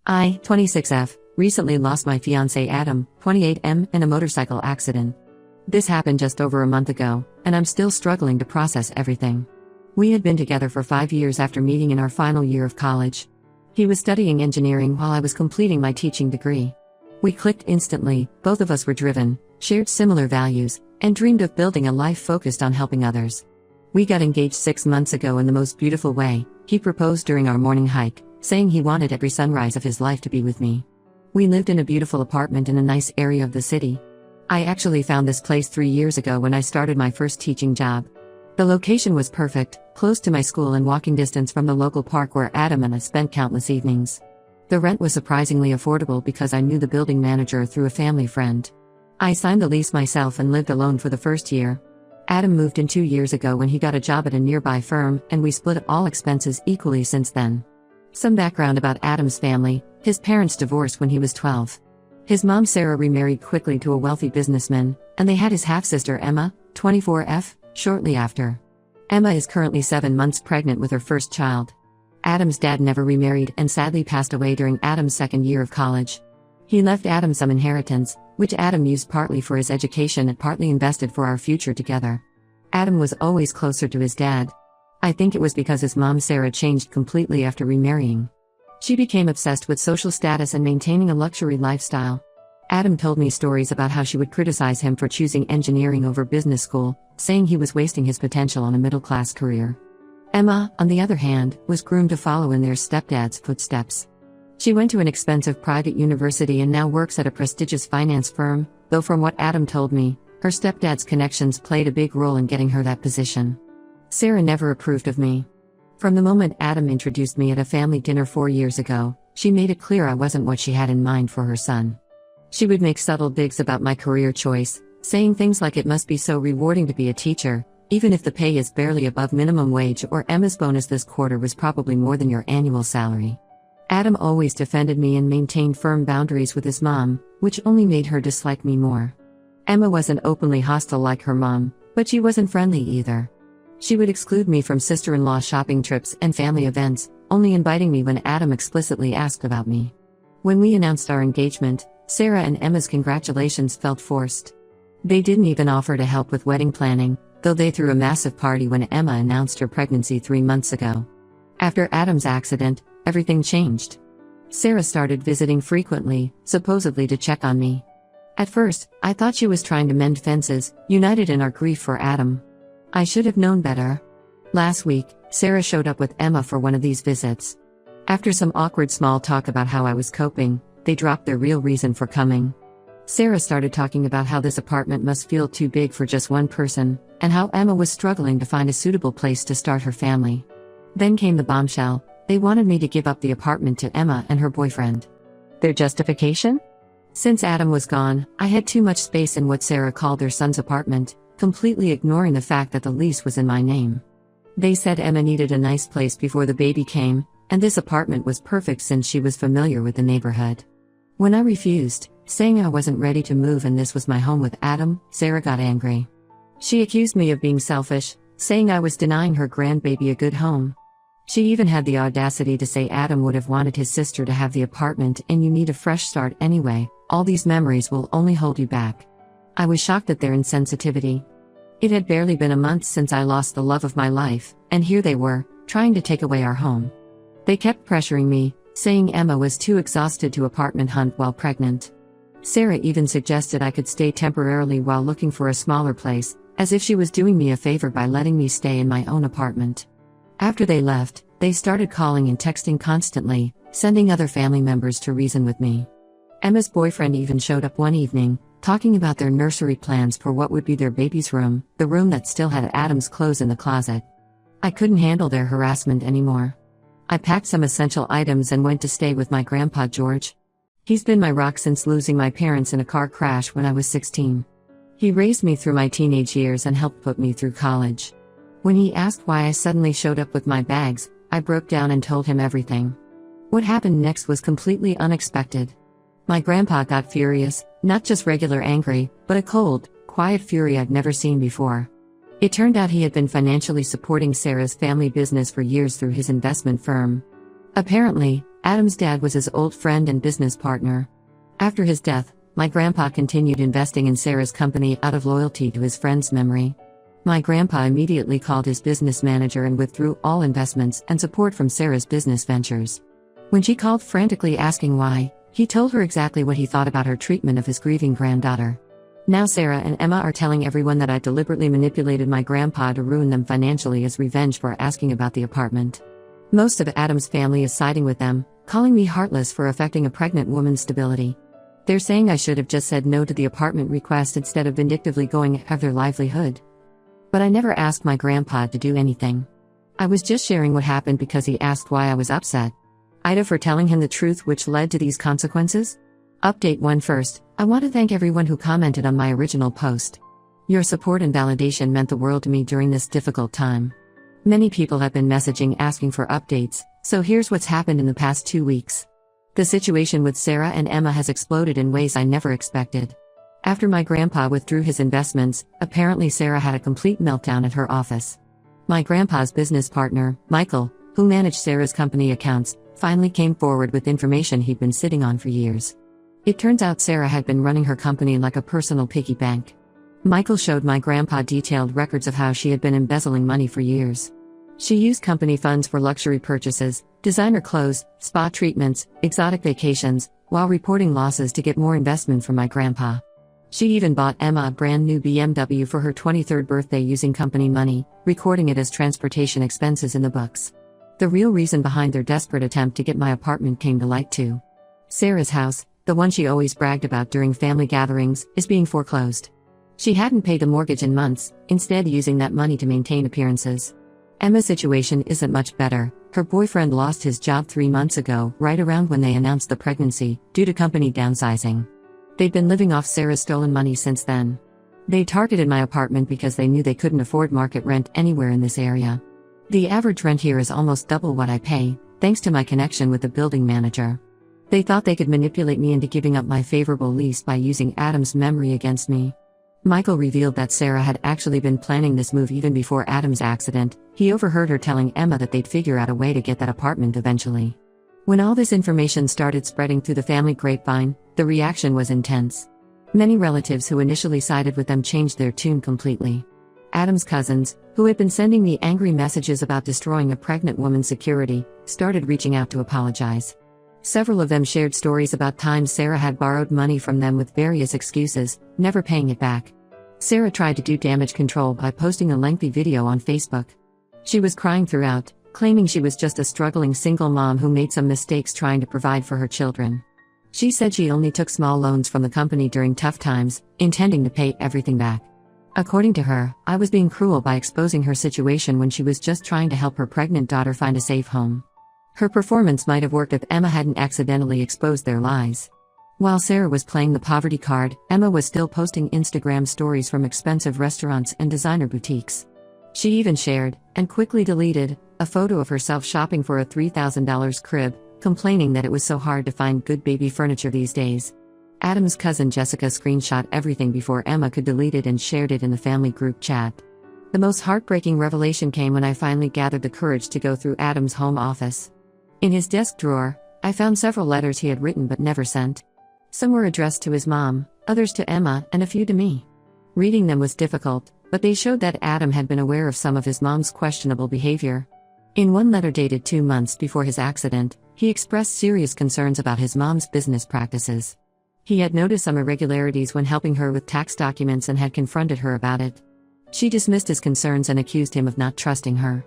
I, 26F, recently lost my fiancé Adam, 28M, in a motorcycle accident. This happened just over a month ago, and I'm still struggling to process everything. We had been together for 5 years after meeting in our final year of college. He was studying engineering while I was completing my teaching degree. We clicked instantly, both of us were driven, shared similar values, and dreamed of building a life focused on helping others. We got engaged 6 months ago in the most beautiful way. He proposed during our morning hike, saying he wanted every sunrise of his life to be with me. We lived in a beautiful apartment in a nice area of the city. I actually found this place 3 years ago when I started my first teaching job. The location was perfect, close to my school and walking distance from the local park where Adam and I spent countless evenings. The rent was surprisingly affordable because I knew the building manager through a family friend. I signed the lease myself and lived alone for the first year. Adam moved in 2 years ago when he got a job at a nearby firm, and we split all expenses equally since then. Some background about Adam's family: his parents divorced when he was 12. His mom Sarah remarried quickly to a wealthy businessman, and they had his half-sister Emma, 24F, shortly after. Emma is currently 7 months pregnant with her first child. Adam's dad never remarried and sadly passed away during Adam's second year of college. He left Adam some inheritance, which Adam used partly for his education and partly invested for our future together. Adam was always closer to his dad. I think it was because his mom Sarah changed completely after remarrying. She became obsessed with social status and maintaining a luxury lifestyle. Adam told me stories about how she would criticize him for choosing engineering over business school, saying he was wasting his potential on a middle-class career. Emma, on the other hand, was groomed to follow in their stepdad's footsteps. She went to an expensive private university and now works at a prestigious finance firm, though from what Adam told me, her stepdad's connections played a big role in getting her that position. Sarah never approved of me. From the moment Adam introduced me at a family dinner 4 years ago, she made it clear I wasn't what she had in mind for her son. She would make subtle digs about my career choice, saying things like it must be so rewarding to be a teacher, even if the pay is barely above minimum wage, or Emma's bonus this quarter was probably more than your annual salary. Adam always defended me and maintained firm boundaries with his mom, which only made her dislike me more. Emma wasn't openly hostile like her mom, but she wasn't friendly either. She would exclude me from sister-in-law shopping trips and family events, only inviting me when Adam explicitly asked about me. When we announced our engagement, Sarah and Emma's congratulations felt forced. They didn't even offer to help with wedding planning, though they threw a massive party when Emma announced her pregnancy 3 months ago. After Adam's accident, everything changed. Sarah started visiting frequently, supposedly to check on me. At first, I thought she was trying to mend fences, united in our grief for Adam. I should have known better. Last week, Sarah showed up with Emma for one of these visits. After some awkward small talk about how I was coping, they dropped their real reason for coming. Sarah started talking about how this apartment must feel too big for just one person, and how Emma was struggling to find a suitable place to start her family. Then came the bombshell: they wanted me to give up the apartment to Emma and her boyfriend. Their justification? Since Adam was gone, I had too much space in what Sarah called their son's apartment, completely ignoring the fact that the lease was in my name. They said Emma needed a nice place before the baby came, and this apartment was perfect since she was familiar with the neighborhood. When I refused, saying I wasn't ready to move and this was my home with Adam, Sarah got angry. She accused me of being selfish, saying I was denying her grandbaby a good home. She even had the audacity to say Adam would have wanted his sister to have the apartment and you need a fresh start anyway, all these memories will only hold you back. I was shocked at their insensitivity. It had barely been a month since I lost the love of my life, and here they were, trying to take away our home. They kept pressuring me, saying Emma was too exhausted to apartment hunt while pregnant. Sarah even suggested I could stay temporarily while looking for a smaller place, as if she was doing me a favor by letting me stay in my own apartment. After they left, they started calling and texting constantly, sending other family members to reason with me. Emma's boyfriend even showed up one evening, talking about their nursery plans for what would be their baby's room, the room that still had Adam's clothes in the closet. I couldn't handle their harassment anymore. I packed some essential items and went to stay with my grandpa George. He's been my rock since losing my parents in a car crash when I was 16. He raised me through my teenage years and helped put me through college. When he asked why I suddenly showed up with my bags, I broke down and told him everything. What happened next was completely unexpected. My grandpa got furious, not just regular angry, but a cold, quiet fury I'd never seen before. It turned out he had been financially supporting Sarah's family business for years through his investment firm. Apparently, Adam's dad was his old friend and business partner. After his death, my grandpa continued investing in Sarah's company out of loyalty to his friend's memory. My grandpa immediately called his business manager and withdrew all investments and support from Sarah's business ventures. When she called frantically asking why, he told her exactly what he thought about her treatment of his grieving granddaughter. Now Sarah and Emma are telling everyone that I deliberately manipulated my grandpa to ruin them financially as revenge for asking about the apartment. Most of Adam's family is siding with them, calling me heartless for affecting a pregnant woman's stability. They're saying I should have just said no to the apartment request instead of vindictively going after their livelihood. But I never asked my grandpa to do anything. I was just sharing what happened because he asked why I was upset. Ida for telling him the truth which led to these consequences? Update 1 first, I want to thank everyone who commented on my original post. Your support and validation meant the world to me during this difficult time. Many people have been messaging asking for updates, so here's what's happened in the past 2 weeks. The situation with Sarah and Emma has exploded in ways I never expected. After my grandpa withdrew his investments, apparently Sarah had a complete meltdown at her office. My grandpa's business partner, Michael, who managed Sarah's company accounts, finally came forward with information he'd been sitting on for years. It turns out Sarah had been running her company like a personal piggy bank. Michael showed my grandpa detailed records of how she had been embezzling money for years. She used company funds for luxury purchases, designer clothes, spa treatments, exotic vacations, while reporting losses to get more investment from my grandpa. She even bought Emma a brand new BMW for her 23rd birthday using company money, recording it as transportation expenses in the books. The real reason behind their desperate attempt to get my apartment came to light too. Sarah's house, the one she always bragged about during family gatherings, is being foreclosed. She hadn't paid the mortgage in months, instead using that money to maintain appearances. Emma's situation isn't much better. Her boyfriend lost his job 3 months ago, right around when they announced the pregnancy, due to company downsizing. They'd been living off Sarah's stolen money since then. They targeted my apartment because they knew they couldn't afford market rent anywhere in this area. The average rent here is almost double what I pay, thanks to my connection with the building manager. They thought they could manipulate me into giving up my favorable lease by using Adam's memory against me. Michael revealed that Sarah had actually been planning this move even before Adam's accident. He overheard her telling Emma that they'd figure out a way to get that apartment eventually. When all this information started spreading through the family grapevine, the reaction was intense. Many relatives who initially sided with them changed their tune completely. Adam's cousins, who had been sending me angry messages about destroying a pregnant woman's security, started reaching out to apologize. Several of them shared stories about times Sarah had borrowed money from them with various excuses, never paying it back. Sarah tried to do damage control by posting a lengthy video on Facebook. She was crying throughout, claiming she was just a struggling single mom who made some mistakes trying to provide for her children. She said she only took small loans from the company during tough times, intending to pay everything back. According to her, I was being cruel by exposing her situation when she was just trying to help her pregnant daughter find a safe home. Her performance might have worked if Emma hadn't accidentally exposed their lies. While Sarah was playing the poverty card, Emma was still posting Instagram stories from expensive restaurants and designer boutiques. She even shared, and quickly deleted, a photo of herself shopping for a $3,000 crib, complaining that it was so hard to find good baby furniture these days. Adam's cousin Jessica screenshot everything before Emma could delete it and shared it in the family group chat. The most heartbreaking revelation came when I finally gathered the courage to go through Adam's home office. In his desk drawer, I found several letters he had written but never sent. Some were addressed to his mom, others to Emma, and a few to me. Reading them was difficult, but they showed that Adam had been aware of some of his mom's questionable behavior. In one letter dated 2 months before his accident, he expressed serious concerns about his mom's business practices. He had noticed some irregularities when helping her with tax documents and had confronted her about it. She dismissed his concerns and accused him of not trusting her.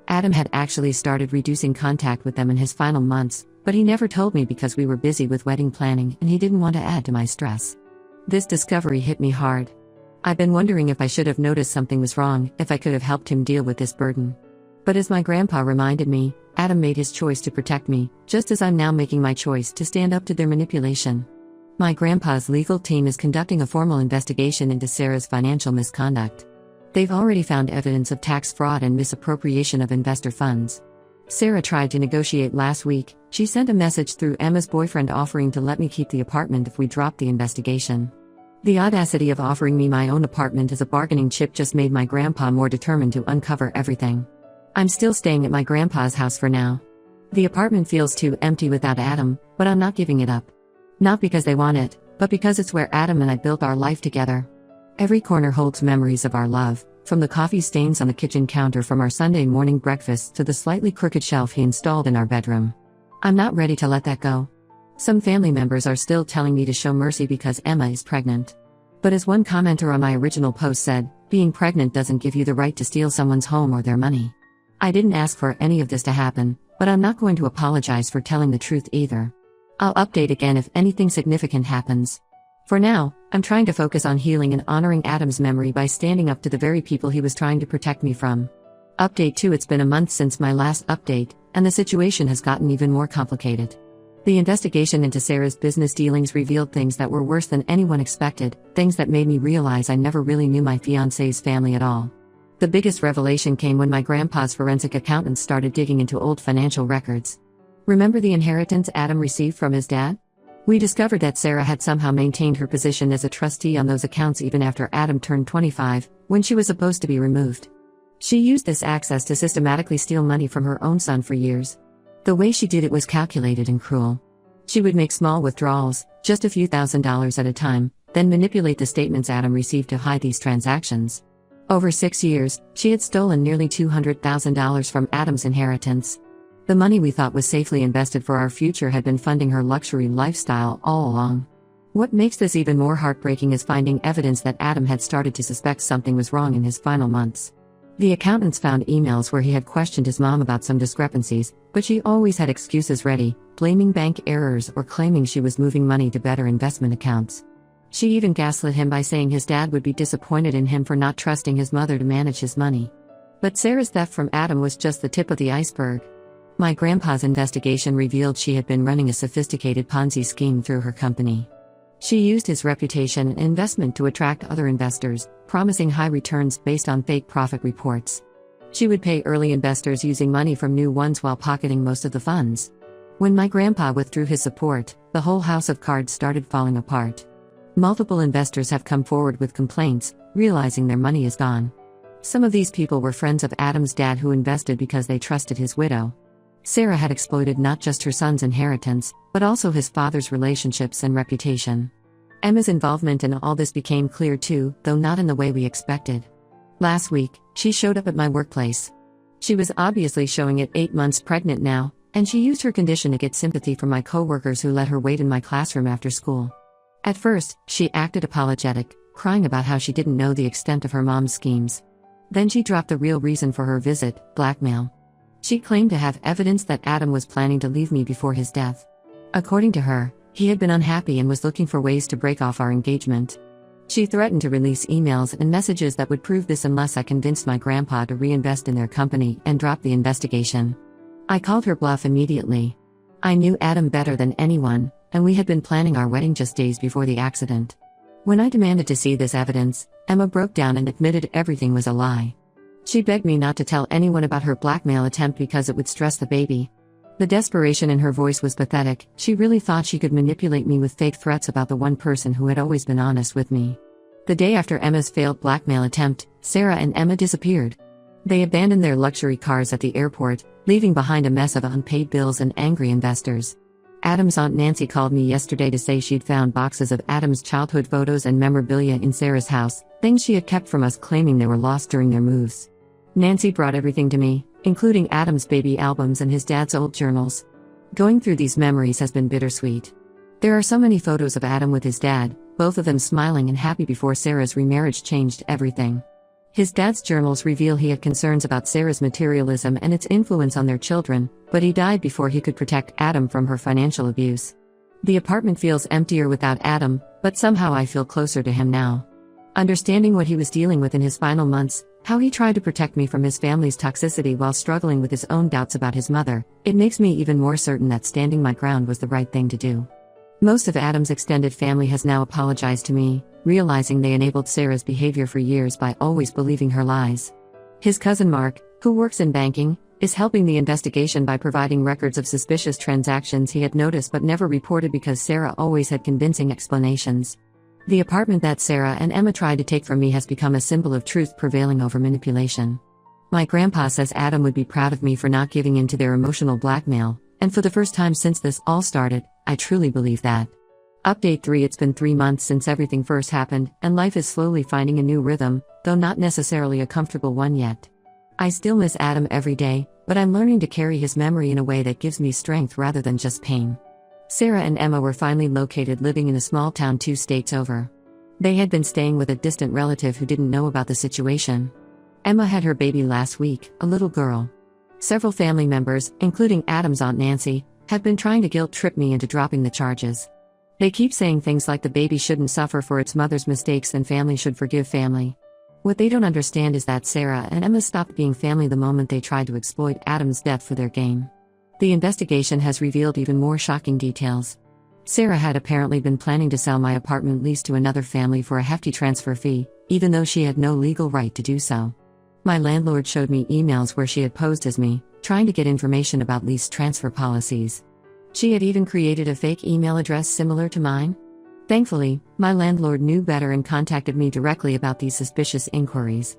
Adam had actually started reducing contact with them in his final months, but he never told me because we were busy with wedding planning and he didn't want to add to my stress. This discovery hit me hard. I've been wondering if I should have noticed something was wrong, if I could have helped him deal with this burden. But as my grandpa reminded me, Adam made his choice to protect me, just as I'm now making my choice to stand up to their manipulation. My grandpa's legal team is conducting a formal investigation into Sarah's financial misconduct. They've already found evidence of tax fraud and misappropriation of investor funds. Sarah tried to negotiate last week. She sent a message through Emma's boyfriend offering to let me keep the apartment if we dropped the investigation. The audacity of offering me my own apartment as a bargaining chip just made my grandpa more determined to uncover everything. I'm still staying at my grandpa's house for now. The apartment feels too empty without Adam, but I'm not giving it up. Not because they want it, but because it's where Adam and I built our life together. Every corner holds memories of our love, from the coffee stains on the kitchen counter from our Sunday morning breakfasts to the slightly crooked shelf he installed in our bedroom. I'm not ready to let that go. Some family members are still telling me to show mercy because Emma is pregnant. But as one commenter on my original post said, being pregnant doesn't give you the right to steal someone's home or their money. I didn't ask for any of this to happen, but I'm not going to apologize for telling the truth either. I'll update again if anything significant happens. For now, I'm trying to focus on healing and honoring Adam's memory by standing up to the very people he was trying to protect me from. Update 2: It's been a month since my last update, and the situation has gotten even more complicated. The investigation into Sarah's business dealings revealed things that were worse than anyone expected, things that made me realize I never really knew my fiancé's family at all. The biggest revelation came when my grandpa's forensic accountants started digging into old financial records. Remember the inheritance Adam received from his dad? We discovered that Sarah had somehow maintained her position as a trustee on those accounts even after Adam turned 25, when she was supposed to be removed. She used this access to systematically steal money from her own son for years. The way she did it was calculated and cruel. She would make small withdrawals, just a few $1,000s at a time, then manipulate the statements Adam received to hide these transactions. Over 6 years, she had stolen nearly $200,000 from Adam's inheritance. The money we thought was safely invested for our future had been funding her luxury lifestyle all along. What makes this even more heartbreaking is finding evidence that Adam had started to suspect something was wrong in his final months. The accountants found emails where he had questioned his mom about some discrepancies, but she always had excuses ready, blaming bank errors or claiming she was moving money to better investment accounts. She even gaslit him by saying his dad would be disappointed in him for not trusting his mother to manage his money. But Sarah's theft from Adam was just the tip of the iceberg. My grandpa's investigation revealed she had been running a sophisticated Ponzi scheme through her company. She used his reputation and investment to attract other investors, promising high returns based on fake profit reports. She would pay early investors using money from new ones while pocketing most of the funds. When my grandpa withdrew his support, the whole house of cards started falling apart. Multiple investors have come forward with complaints, realizing their money is gone. Some of these people were friends of Adam's dad who invested because they trusted his widow. Sarah had exploited not just her son's inheritance, but also his father's relationships and reputation. Emma's involvement in all this became clear too, though not in the way we expected. Last week, she showed up at my workplace. She was obviously showing it 8 months pregnant now, and she used her condition to get sympathy from my coworkers who let her wait in my classroom after school. At first, she acted apologetic, crying about how she didn't know the extent of her mom's schemes. Then she dropped the real reason for her visit: blackmail. She claimed to have evidence that Adam was planning to leave me before his death. According to her, he had been unhappy and was looking for ways to break off our engagement. She threatened to release emails and messages that would prove this unless I convinced my grandpa to reinvest in their company and drop the investigation. I called her bluff immediately. I knew Adam better than anyone, and we had been planning our wedding just days before the accident. When I demanded to see this evidence, Emma broke down and admitted everything was a lie. She begged me not to tell anyone about her blackmail attempt because it would stress the baby. The desperation in her voice was pathetic. She really thought she could manipulate me with fake threats about the one person who had always been honest with me. The day after Emma's failed blackmail attempt, Sarah and Emma disappeared. They abandoned their luxury cars at the airport, leaving behind a mess of unpaid bills and angry investors. Adam's Aunt Nancy called me yesterday to say she'd found boxes of Adam's childhood photos and memorabilia in Sarah's house, things she had kept from us, claiming they were lost during their moves. Nancy brought everything to me, including Adam's baby albums and his dad's old journals. Going through these memories has been bittersweet. There are so many photos of Adam with his dad, both of them smiling and happy before Sarah's remarriage changed everything. His dad's journals reveal he had concerns about Sarah's materialism and its influence on their children, but he died before he could protect Adam from her financial abuse. The apartment feels emptier without Adam, but somehow I feel closer to him now. Understanding what he was dealing with in his final months, how he tried to protect me from his family's toxicity while struggling with his own doubts about his mother, it makes me even more certain that standing my ground was the right thing to do. Most of Adam's extended family has now apologized to me, realizing they enabled Sarah's behavior for years by always believing her lies. His cousin Mark, who works in banking, is helping the investigation by providing records of suspicious transactions he had noticed but never reported because Sarah always had convincing explanations. The apartment that Sarah and Emma tried to take from me has become a symbol of truth prevailing over manipulation. My grandpa says Adam would be proud of me for not giving in to their emotional blackmail, and for the first time since this all started, I truly believe that. Update 3. It's been 3 months since everything first happened, and life is slowly finding a new rhythm, though not necessarily a comfortable one yet. I still miss Adam every day, but I'm learning to carry his memory in a way that gives me strength rather than just pain. Sarah and Emma were finally located living in a small town 2 states over. They had been staying with a distant relative who didn't know about the situation. Emma had her baby last week, a little girl. Several family members, including Adam's Aunt Nancy, have been trying to guilt-trip me into dropping the charges. They keep saying things like the baby shouldn't suffer for its mother's mistakes and family should forgive family. What they don't understand is that Sarah and Emma stopped being family the moment they tried to exploit Adam's death for their gain. The investigation has revealed even more shocking details. Sarah had apparently been planning to sell my apartment lease to another family for a hefty transfer fee, even though she had no legal right to do so. My landlord showed me emails where she had posed as me, trying to get information about lease transfer policies. She had even created a fake email address similar to mine. Thankfully, my landlord knew better and contacted me directly about these suspicious inquiries.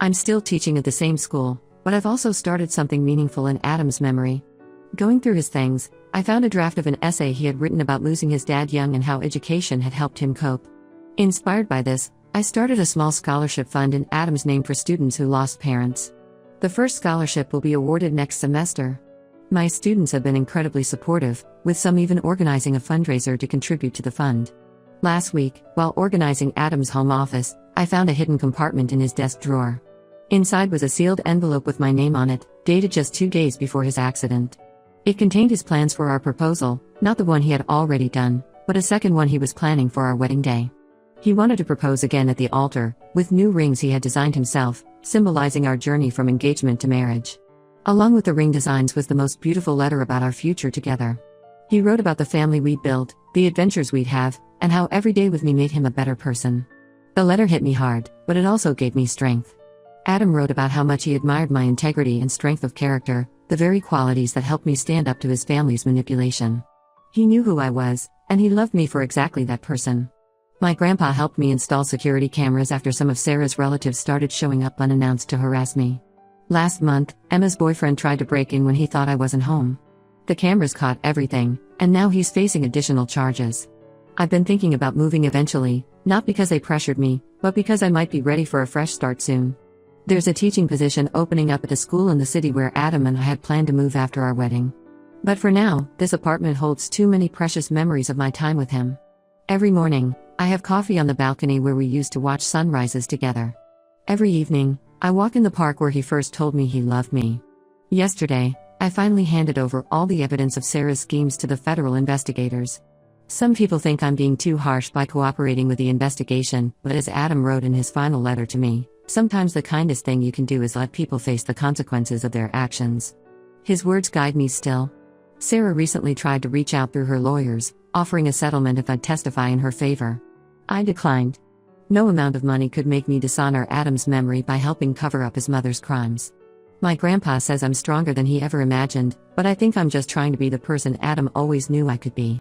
I'm still teaching at the same school, but I've also started something meaningful in Adam's memory. Going through his things, I found a draft of an essay he had written about losing his dad young and how education had helped him cope. Inspired by this, I started a small scholarship fund in Adam's name for students who lost parents. The first scholarship will be awarded next semester. My students have been incredibly supportive, with some even organizing a fundraiser to contribute to the fund. Last week, while organizing Adam's home office, I found a hidden compartment in his desk drawer. Inside was a sealed envelope with my name on it, dated just 2 days before his accident. It contained his plans for our proposal, not the one he had already done, but a second one he was planning for our wedding day. He wanted to propose again at the altar, with new rings he had designed himself, symbolizing our journey from engagement to marriage. Along with the ring designs was the most beautiful letter about our future together. He wrote about the family we'd build, the adventures we'd have, and how every day with me made him a better person. The letter hit me hard, but it also gave me strength. Adam wrote about how much he admired my integrity and strength of character, the very qualities that helped me stand up to his family's manipulation. He knew who I was, and he loved me for exactly that person. My grandpa helped me install security cameras after some of Sarah's relatives started showing up unannounced to harass me. Last month, Emma's boyfriend tried to break in when he thought I wasn't home. The cameras caught everything, and now he's facing additional charges. I've been thinking about moving eventually, not because they pressured me, but because I might be ready for a fresh start soon. There's a teaching position opening up at a school in the city where Adam and I had planned to move after our wedding. But for now, this apartment holds too many precious memories of my time with him. Every morning, I have coffee on the balcony where we used to watch sunrises together. Every evening, I walk in the park where he first told me he loved me. Yesterday, I finally handed over all the evidence of Sarah's schemes to the federal investigators. Some people think I'm being too harsh by cooperating with the investigation, but as Adam wrote in his final letter to me, sometimes the kindest thing you can do is let people face the consequences of their actions. His words guide me still. Sarah recently tried to reach out through her lawyers, offering a settlement if I'd testify in her favor. I declined. No amount of money could make me dishonor Adam's memory by helping cover up his mother's crimes. My grandpa says I'm stronger than he ever imagined, but I think I'm just trying to be the person Adam always knew I could be.